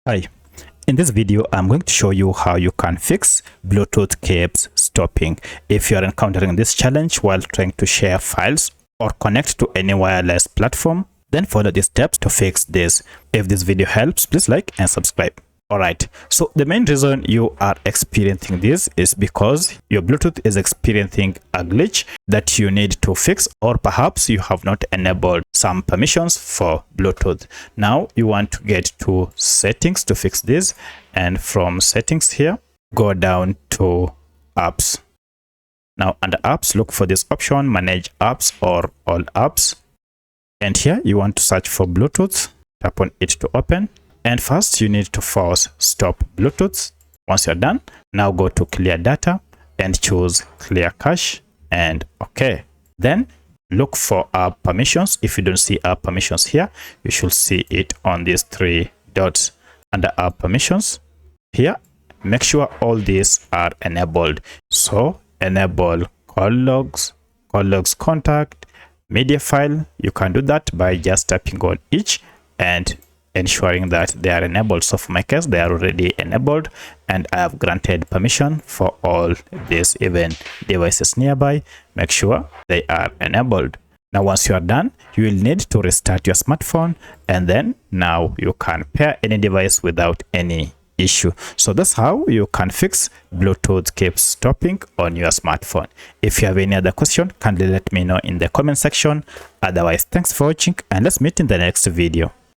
Hi, in this video I'm going to show you how you can fix Bluetooth cables stopping if you are encountering this challenge while trying to share files or connect to any wireless platform. Then follow the steps to fix this. If this video helps, please like and subscribe. Alright, so the main reason you are experiencing this is because your Bluetooth is experiencing a glitch that you need to fix, or perhaps you have not enabled some permissions for Bluetooth. Now you want to get to settings to fix this, and from settings here, go down to apps. Now under apps, look for this option, manage apps or all apps. And here you want to search for Bluetooth, tap on it to open. And first you need to force stop Bluetooth. Once you're done, now go to clear data and choose clear cache and okay. Then look for app permissions. If you don't see app permissions here, you should see it on these three dots under app permissions. Here, make sure all these are enabled. So enable call logs contact, media file. You can do that by just tapping on each and ensuring that they are enabled. So for my case, they are already enabled and I have granted permission for all these even devices nearby. Make sure they are enabled. Now once you are done, you will need to restart your smartphone, and then now you can pair any device without any issue. So that's how you can fix Bluetooth cable stopping on your smartphone. If you have any other question, kindly let me know in the comment section. Otherwise, thanks for watching and let's meet in the next video.